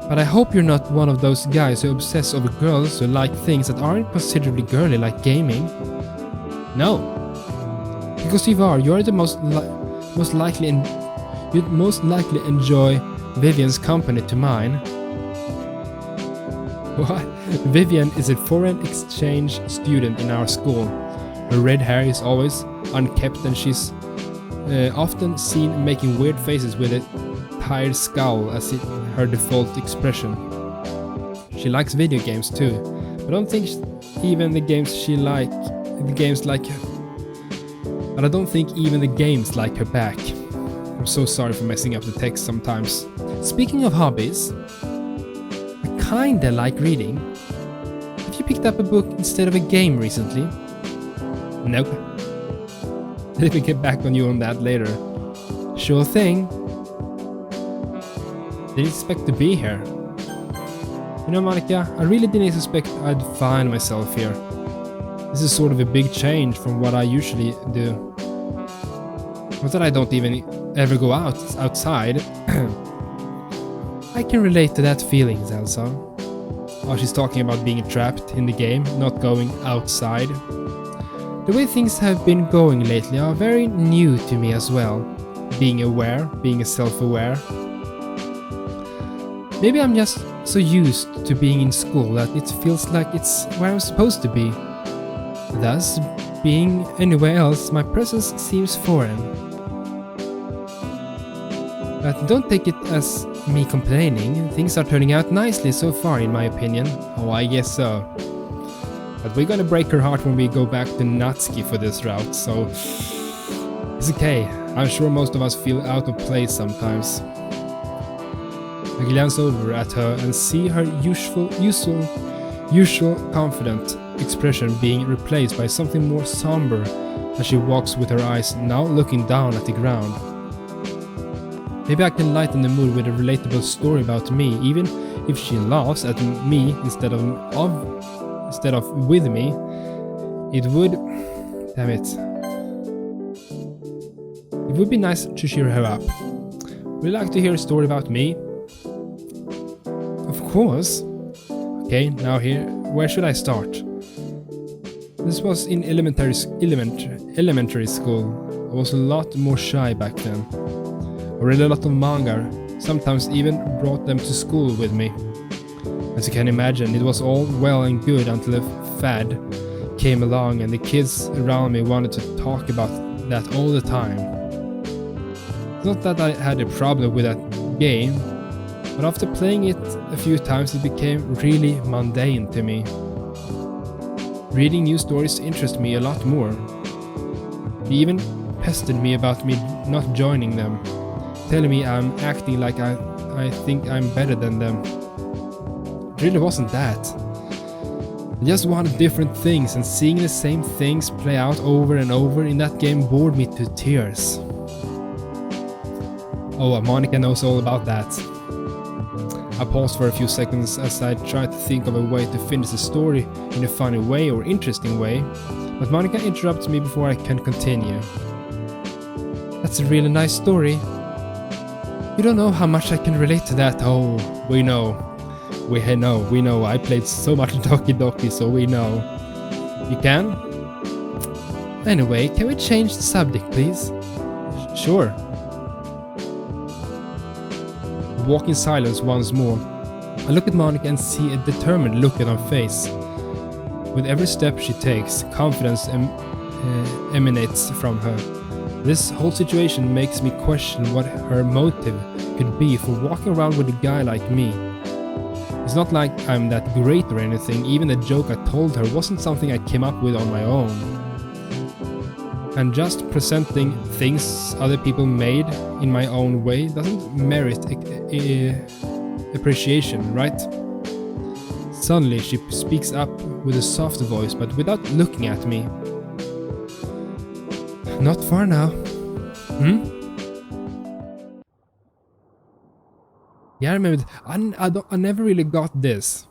But I hope you're not one of those guys who obsess over girls who like things that aren't considerably girly like gaming. No. Because if you are, you're the most likely you'd most likely enjoy Vivian's company to mine. What? Vivian is a foreign exchange student in our school. Her red hair is always unkempt and she's often seen making weird faces with a tired scowl as her default expression. She likes video games too, but I don't think even the games like her back. I'm so sorry for messing up the text sometimes. Speaking of hobbies, I kinda like reading. Have you picked up a book instead of a game recently? Nope. Let me get back on you on that later. Sure thing. Didn't expect to be here. You know, Monika, I really didn't expect I'd find myself here. This is sort of a big change from what I usually do. Not that I don't even ever go outside. I can relate to that feeling, Elsa. Oh, she's talking about being trapped in the game, not going outside. The way things have been going lately are very new to me as well. Being self-aware. Maybe I'm just so used to being in school that it feels like it's where I'm supposed to be. Thus, being anywhere else, my presence seems foreign. But don't take it as me complaining. Things are turning out nicely so far, in my opinion. Oh, I guess so. But we're gonna break her heart when we go back to Natsuki for this route, so... It's okay. I'm sure most of us feel out of place sometimes. I glance over at her and see her usual confident expression being replaced by something more somber as she walks with her eyes now looking down at the ground. Maybe I can lighten the mood with a relatable story about me, even if she laughs at me instead of with me. It would... Damn it. It would be nice to cheer her up. Would you like to hear a story about me? Of course. Okay, now here, where should I start? This was in elementary school. I was a lot more shy back then. I read a lot of manga, sometimes even brought them to school with me. As you can imagine, it was all well and good until a fad came along and the kids around me wanted to talk about that all the time. It's not that I had a problem with that game, but after playing it a few times it became really mundane to me. Reading new stories interested me a lot more. They even pestered me about me not joining them, telling me I'm acting like I think I'm better than them. It really wasn't that. I just wanted different things, and seeing the same things play out over and over in that game bored me to tears. Oh, Monika knows all about that. I paused for a few seconds as I tried to think of a way to finish the story in a funny way or interesting way, but Monika interrupts me before I can continue. That's a really nice story. You don't know how much I can relate to that. Oh, we know. We know. I played so much Doki Doki, so we know. You can? Anyway, can we change the subject, please? Sure. Walk in silence once more. I look at Monika and see a determined look on her face. With every step she takes, confidence emanates from her. This whole situation makes me question what her motive could be for walking around with a guy like me. It's not like I'm that great or anything, even the joke I told her wasn't something I came up with on my own. And just presenting things other people made in my own way doesn't merit appreciation, right? Suddenly she speaks up with a soft voice, but without looking at me. Not far now. Yeah, I remember. I never really got this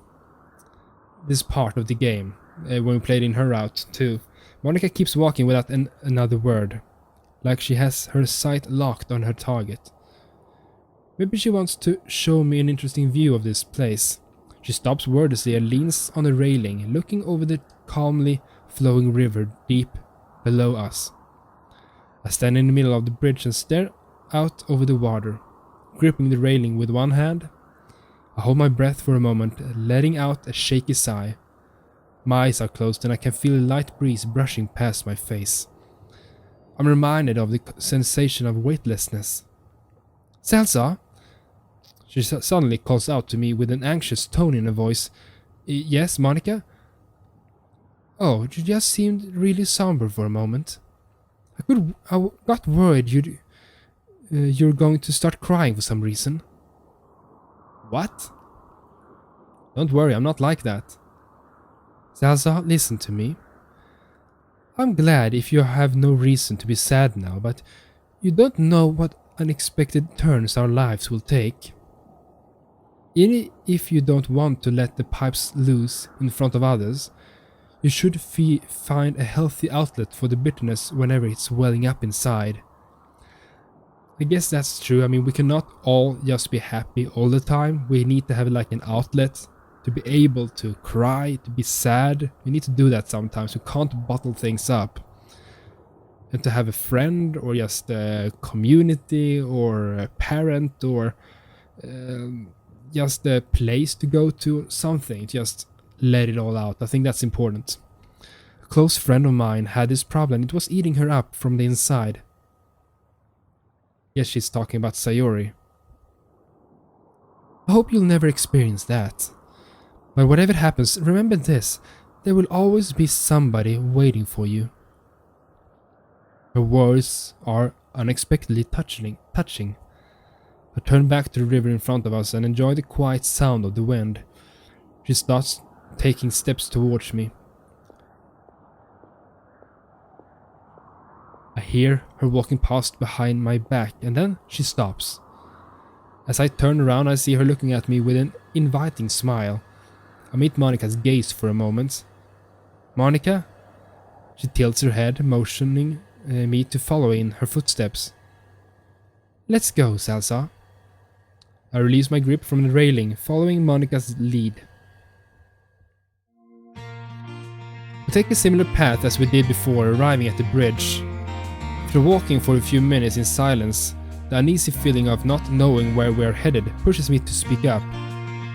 part of the game when we played in her route too. Monika keeps walking without another word, like she has her sight locked on her target. Maybe she wants to show me an interesting view of this place. She stops wordlessly and leans on a railing, looking over the calmly flowing river deep below us. I stand in the middle of the bridge and stare out over the water, gripping the railing with one hand. I hold my breath for a moment, letting out a shaky sigh. My eyes are closed and I can feel a light breeze brushing past my face. I'm reminded of the sensation of weightlessness. Salsa? She suddenly calls out to me with an anxious tone in her voice. Yes, Monika? Oh, you just seemed really somber for a moment. I got worried you're going to start crying for some reason. What? Don't worry, I'm not like that. Salsa, listen to me. I'm glad if you have no reason to be sad now, but you don't know what unexpected turns our lives will take. Even if you don't want to let the pipes loose in front of others, you should find a healthy outlet for the bitterness whenever it's welling up inside. I guess that's true. I mean, we cannot all just be happy all the time. We need to have like an outlet to be able to cry, to be sad. We need to do that sometimes. We can't bottle things up. And to have a friend or just a community or a parent or just a place to go to, something, just let it all out. I think that's important. A close friend of mine had this problem. It was eating her up from the inside. Yes, she's talking about Sayori. I hope you'll never experience that. But whatever happens, remember this. There will always be somebody waiting for you. Her words are unexpectedly touching. I turn back to the river in front of us and enjoy the quiet sound of the wind. She starts taking steps towards me. I hear her walking past behind my back and then she stops. As I turn around, I see her looking at me with an inviting smile. I meet Monika's gaze for a moment. Monika? She tilts her head, motioning me to follow in her footsteps. Let's go, Salsa. I release my grip from the railing, following Monika's lead. We take a similar path as we did before, arriving at the bridge. After walking for a few minutes in silence, the uneasy feeling of not knowing where we are headed pushes me to speak up.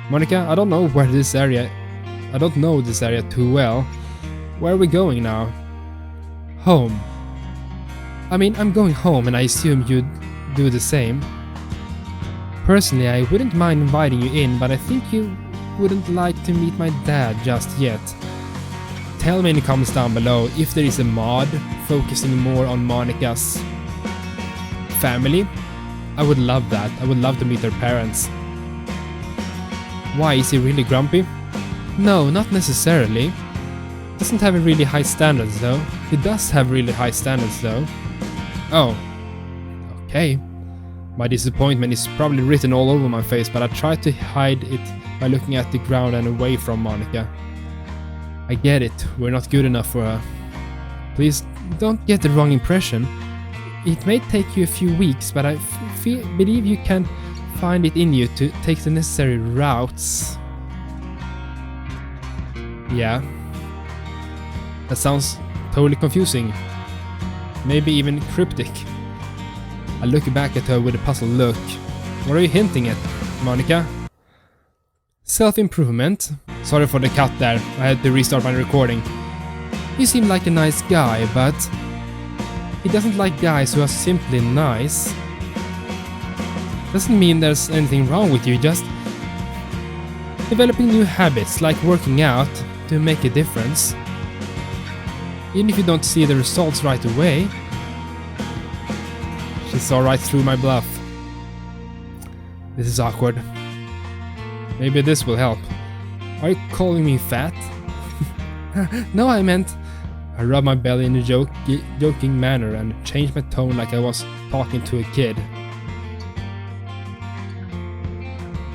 Monika, I don't know this area too well. Where are we going now? Home. I mean, I'm going home and I assume you'd do the same. Personally, I wouldn't mind inviting you in, but I think you wouldn't like to meet my dad just yet. Tell me in the comments down below if there is a mod focusing more on Monika's family. I would love that. I would love to meet her parents. Why, is he really grumpy? No, not necessarily. Doesn't have a really high standards though. He does have really high standards though. Oh. Okay. My disappointment is probably written all over my face, but I try to hide it by looking at the ground and away from Monika. I get it, we're not good enough for her. Please don't get the wrong impression. It may take you a few weeks, but I believe you can find it in you to take the necessary routes. Yeah. That sounds totally confusing. Maybe even cryptic. I look back at her with a puzzled look. What are you hinting at, Monika? Self-improvement. Sorry for the cut there, I had to restart my recording. You seem like a nice guy, but he doesn't like guys who are simply nice. Doesn't mean there's anything wrong with you, just developing new habits like working out to make a difference. Even if you don't see the results right away. She saw right through my bluff. This is awkward. Maybe this will help. Are you calling me fat? No, I meant... I rubbed my belly in a joking manner and changed my tone like I was talking to a kid.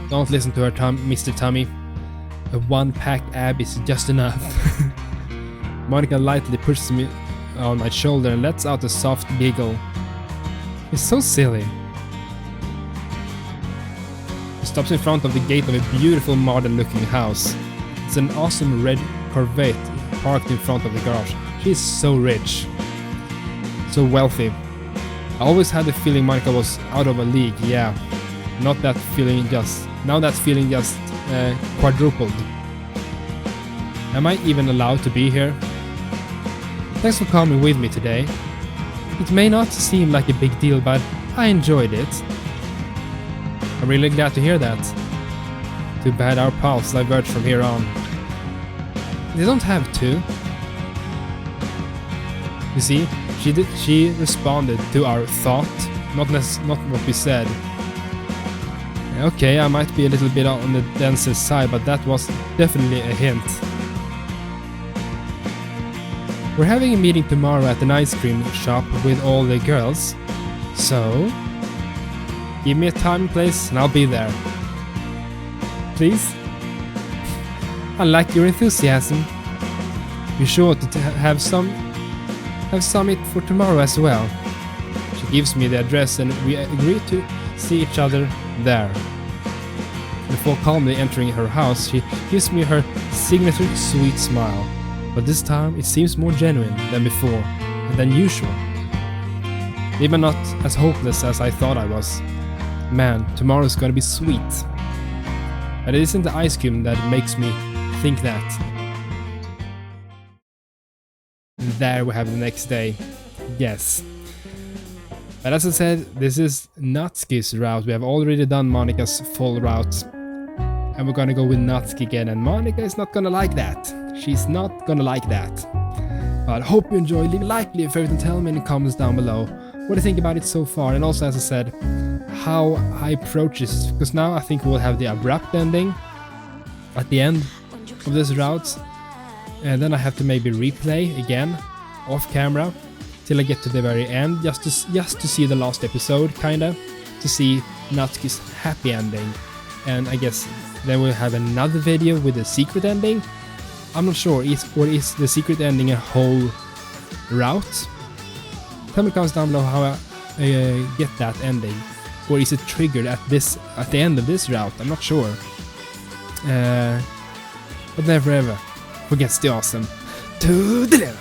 Don't listen to her, Mr. Tummy. A one-pack ab is just enough. Monika lightly pushes me on my shoulder and lets out a soft giggle. It's so silly. She stops in front of the gate of a beautiful modern-looking house. It's an awesome red Corvette parked in front of the garage. She's so rich. So wealthy. I always had the feeling Monika was out of a league, yeah. Not that feeling just... Now that feeling just quadrupled. Am I even allowed to be here? Thanks for coming with me today. It may not seem like a big deal, but I enjoyed it. I'm really glad to hear that. Too bad our paths diverge from here on. They don't have to. You see, she responded to our thought, not what we said. Okay, I might be a little bit on the denser side, but that was definitely a hint. We're having a meeting tomorrow at an ice cream shop with all the girls. So, give me a time and place and I'll be there. Please? I like your enthusiasm. Be sure to have some it for tomorrow as well. She gives me the address and we agree to see each other there. Before calmly entering her house, she gives me her signature sweet smile. But this time it seems more genuine than before and than usual. Maybe not as hopeless as I thought I was. Man, tomorrow's gonna be sweet. But it isn't the ice cream that makes me think that. And there we have the next day. Yes. But as I said, this is Natsuki's route. We have already done Monika's full route. And we're gonna go with Natsuki again. And Monika is not gonna like that. She's not gonna like that. But I hope you enjoy. Leave a like, leave a favorite, and tell me in the comments down below what do you think about it so far. And also, as I said, how I approach this. Because now I think we'll have the abrupt ending at the end of this route. And then I have to maybe replay again off camera till I get to the very end, just to see the last episode, kinda, to see Natsuki's happy ending. And I guess then we'll have another video with a secret ending. I'm not sure, is the secret ending a whole route? Tell me in the comments down below how I get that ending, or is it triggered at the end of this route? I'm not sure. But never ever forget to stay awesome. Toodeloo!